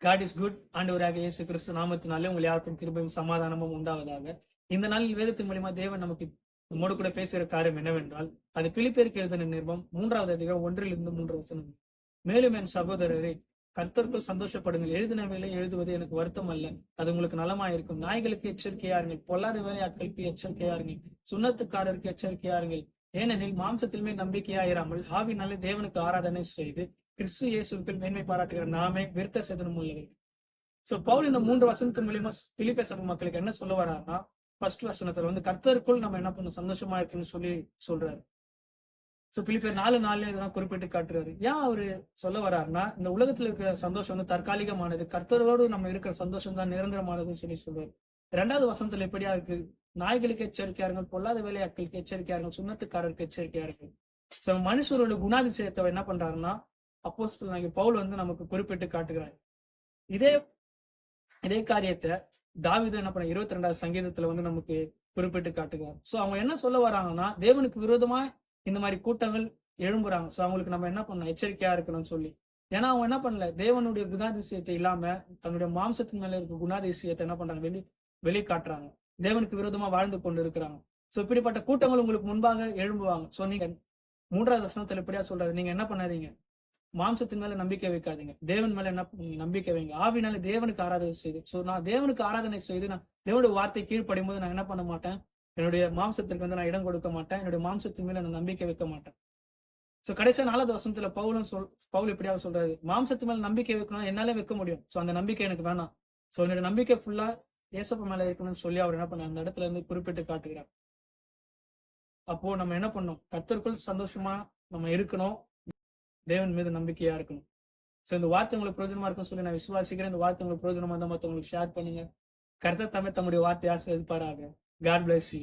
God is good. ஆண்டவராக இயேசு கிறிஸ்து நாமத்தினாலே உங்கள் யாருக்கும் கிருபையும் சமாதானமும் உண்டாவதாக. இந்த நாளில் வேதத்தின் மூலியமா தேவன் நமக்கு நம்மோடு கூட பேசுகிற காரியம் என்னவென்றால், அது பிலிப்பியருக்கு எழுதின நிருபம் 3வது அதிகாரம் 1 3 வசனம். மேலும் என் சகோதரரே, கர்த்தருக்குள் சந்தோஷப்படுங்கள். எழுதின வேலை எழுதுவது எனக்கு வருத்தம் அல்ல, அது உங்களுக்கு நலமாயிருக்கும். நாய்களுக்கு எச்சரிக்கையா இருங்கள், பொல்லாத வேலையாட்களுக்கு எச்சரிக்கையா இருங்கள், சுண்ணத்துக்காரருக்கு எச்சரிக்கையா இருங்கள். ஏனெனில் மாம்சத்திலுமே நம்பிக்கையாயிராமல் ஆவினாலே தேவனுக்கு ஆராதனை செய்து கிறிஸ்து இயேசுவுக்குள் மேன்மை பாராட்டுகிற நாமே விருத்த சேதனம் உள்ளது. சோ பவுல் இந்த 3 வசனத்தின் மூலியமா பிலிப்பிய சபை மக்களுக்கு என்ன சொல்ல வர்றாருன்னா, ஃபர்ஸ்ட் வசனத்துல வந்து கர்த்தருக்குள் நம்ம என்ன பண்ணணும், சந்தோஷமா இருக்குன்னு சொல்லி சொல்றாரு. சோ பிலிப்பியர் 4:4 இதெல்லாம் குறிப்பிட்டு காட்டுறாரு. ஏன் அவரு சொல்ல வர்றாருன்னா, இந்த உலகத்துல இருக்கிற சந்தோஷம் வந்து தற்காலிகமானது, கர்த்தரோடு நம்ம இருக்கிற சந்தோஷம் தான் நிரந்தரமானதுன்னு சொல்லி சொல்றாரு. 2வது வசனத்துல எப்படியா இருக்கு, நாய்களுக்கு எச்சரிக்கையா இருங்கள், பொல்லாத வேலையாட்களுக்கு எச்சரிக்கையா இருங்கள், சுண்ணத்துக்காரருக்கு எச்சரிக்கையா இருங்கள். சோ மனுஷரோட குணாதிசயத்தை என்ன பண்றாருன்னா, அப்போஸ்தலனாகிய பவுல் வந்து நமக்கு குறிப்பிட்டு காட்டுகிறார். இதே இதே காரியத்தை தாவீது என்ன பண்ண 22வது சங்கீதத்துல வந்து நமக்கு குறிப்பிட்டு காட்டுகிறார். சோ அவங்க என்ன சொல்ல வராங்கன்னா, தேவனுக்கு விரோதமா இந்த மாதிரி கூட்டங்கள் எழும்புறாங்க. சோ அவங்களுக்கு நம்ம என்ன பண்ணணும், எச்சரிக்கையா இருக்கணும்னு சொல்லி. ஏன்னா அவங்க என்ன பண்ணல, தேவனுடைய குணாதிசயத்தை இல்லாம தன்னுடைய மாம்சத்தின் மேல இருக்க குணாதிசயத்தை என்ன பண்றாங்க, வெளி காட்டுறாங்க. தேவனுக்கு விரோதமா வாழ்ந்து கொண்டு இருக்கிறாங்க. சோ இப்படிப்பட்ட கூட்டங்கள் உங்களுக்கு முன்பாக எழும்புவாங்க. சோ நீங்க 3வது வசனத்துல எப்படியா சொல்றாரு, நீங்க என்ன பண்ணாதீங்க, மாம்சத்தின் மேல நம்பிக்கை வைக்காதீங்க, தேவன் மேல என்ன நம்பிக்கை வைங்க. ஆவினால தேவனுக்கு ஆராதனை செய்து. சோ நான் தேவனுக்கு ஆராதனை செய்து நான் தேவனுடைய வார்த்தை கீழ்ப்படும் போது நான் என்ன பண்ண மாட்டேன், என்னுடைய மாம்சத்திற்கு வந்து நான் இடம் கொடுக்க மாட்டேன், என்னுடைய மாம்சத்தின் மேல நான் நம்பிக்கை வைக்க மாட்டேன். சோ கடைசியா 4வது வசனத்துல பவுல் இப்படியாக சொல்றாரு, மாம்சத்து மேல நம்பிக்கை வைக்கணும், என்னாலே வைக்க முடியும். சோ அந்த நம்பிக்கை எனக்கு வேணாம். சோ என்னோட நம்பிக்கை ஃபுல்லா ஏசப்பா மேல இருக்கணும்னு சொல்லி அவர் என்ன பண்ண அந்த இடத்துல இருந்து குறிப்பிட்டு காட்டுகிறார். அப்போ நம்ம என்ன பண்ணணும், கர்த்தருக்குள் சந்தோஷமா நம்ம இருக்கணும், தேவன் மீது நம்பிக்கையா இருக்கணும். சோ இந்த வார்த்தை உங்களுக்கு பிரயோஜனமா இருக்கும்னு சொல்லி நான் விசுவாசிக்கிறேன். இந்த வார்த்தை உங்களுக்கு பிரயோஜனமா இருந்தா மத்தவங்களுக்கு ஷேர் பண்ணுங்க. கர்த்தர் தாமே தம்முடைய வார்த்தையை ஆசீர்வதிப்பாராக. God bless you.